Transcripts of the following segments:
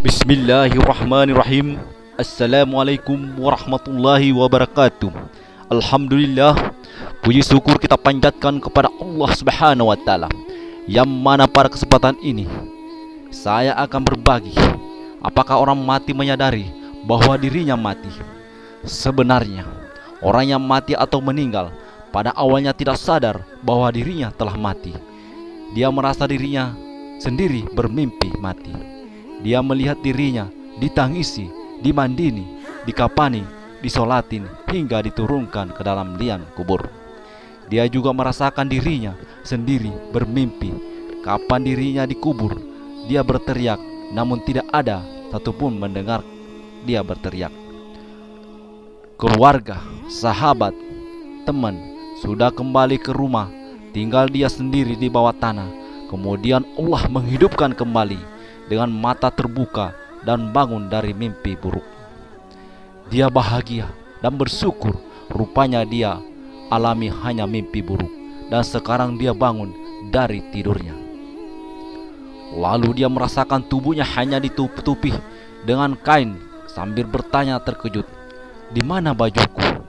Bismillahirrahmanirrahim. Assalamualaikum warahmatullahi wabarakatuh. Alhamdulillah, puji syukur kita panjatkan kepada Allah Subhanahu wa taala, yang mana pada kesempatan ini saya akan berbagi apakah orang mati menyadari bahwa dirinya mati. Sebenarnya orang yang mati atau meninggal pada awalnya tidak sadar bahwa dirinya telah mati. Dia merasa dirinya sendiri bermimpi mati. Dia melihat dirinya ditangisi, dimandini, dikapani, disolatin, hingga diturunkan ke dalam liang kubur. Dia juga merasakan dirinya sendiri bermimpi. Kapan dirinya dikubur, dia berteriak, namun tidak ada satupun mendengar dia berteriak. Keluarga, sahabat, teman sudah kembali ke rumah, tinggal dia sendiri di bawah tanah. Kemudian Allah menghidupkan kembali dengan mata terbuka dan bangun dari mimpi buruk. Dia bahagia dan bersyukur, rupanya dia alami hanya mimpi buruk, dan sekarang dia bangun dari tidurnya. Lalu dia merasakan tubuhnya hanya ditutupi dengan kain sambil bertanya terkejut, "Di mana bajuku?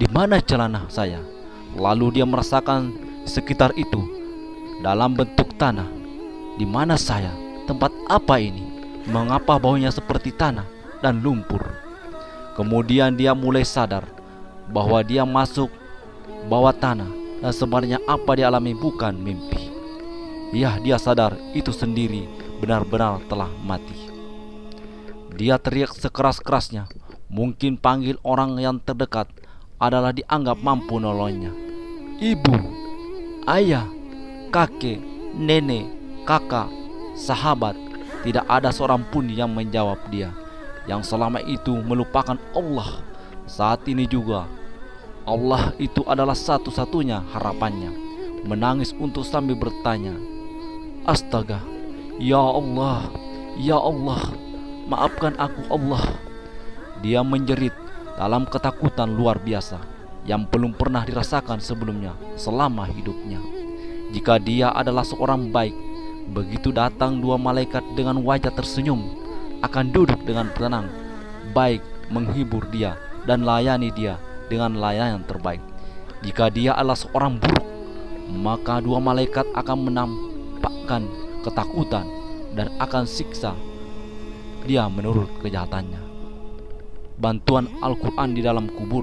Di mana celana saya?" Lalu dia merasakan sekitar itu dalam bentuk tanah. Di mana saya? Tempat apa ini? Mengapa baunya seperti tanah dan lumpur? Kemudian dia mulai sadar bahwa dia masuk bawah tanah, dan sebenarnya apa dialami bukan mimpi. Ya, dia sadar itu sendiri benar-benar telah mati. Dia teriak sekeras-kerasnya. Mungkin panggil orang yang terdekat adalah dianggap mampu nolongnya. Ibu, ayah, kakek, nenek, kakak, sahabat. Tidak ada seorang pun yang menjawab dia, yang selama itu melupakan Allah. Saat ini juga Allah itu adalah satu-satunya harapannya. Menangis untuk sambil bertanya, "Astaga, ya Allah, ya Allah, maafkan aku Allah." Dia menjerit dalam ketakutan luar biasa yang belum pernah dirasakan sebelumnya selama hidupnya. Jika dia adalah seorang baik, begitu datang dua malaikat dengan wajah tersenyum, akan duduk dengan tenang, baik menghibur dia dan layani dia dengan layanan terbaik. Jika dia adalah seorang buruk, maka dua malaikat akan menampakkan ketakutan dan akan siksa dia menurut kejahatannya. Bantuan Al-Quran di dalam kubur.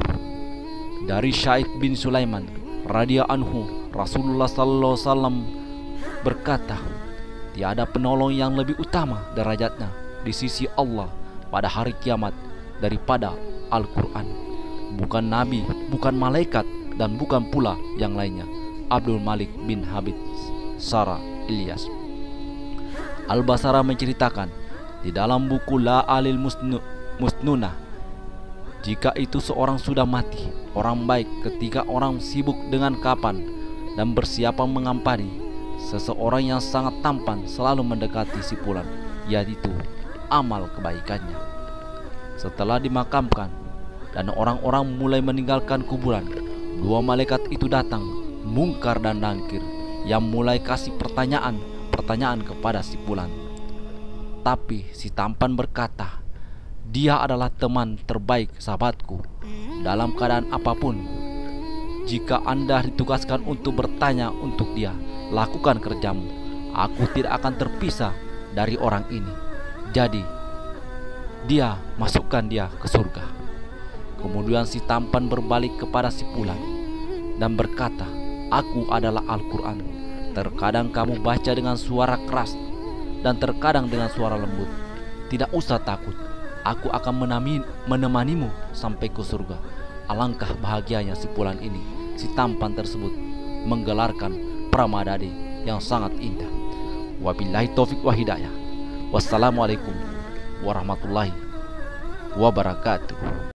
Dari Syahid bin Sulaiman radhiyallahu anhu, Rasulullah sallallahu alaihi wasallam berkata, "Tiada penolong yang lebih utama derajatnya di sisi Allah pada hari kiamat daripada Al-Quran. Bukan nabi, bukan malaikat, dan bukan pula yang lainnya." Abdul Malik bin Habib Sarah Ilyas. Al-Basara menceritakan di dalam buku La Alil Musnunah, jika itu seorang sudah mati, orang baik ketika orang sibuk dengan kapan dan bersiapan mengampani, seseorang yang sangat tampan selalu mendekati si fulan, yaitu amal kebaikannya. Setelah dimakamkan dan orang-orang mulai meninggalkan kuburan, dua malaikat itu datang, Mungkar dan Nakir, yang mulai kasih pertanyaan kepada si fulan. Tapi si tampan berkata, "Dia adalah teman terbaik sahabatku. Dalam keadaan apapun, jika Anda ditugaskan untuk bertanya untuk dia, lakukan kerjamu. Aku tidak akan terpisah dari orang ini. Jadi, masukkan dia ke surga." Kemudian si tampan berbalik kepada si fulan dan berkata, "Aku adalah Al-Quran. Terkadang kamu baca dengan suara keras dan terkadang dengan suara lembut. Tidak usah takut. Aku akan menemanimu sampai ke surga." Alangkah bahagianya si fulan ini. Si tampan tersebut menggelarkan pramadadi yang sangat indah. Wabillahi taufik wa hidayah. Wassalamualaikum warahmatullahi wabarakatuh.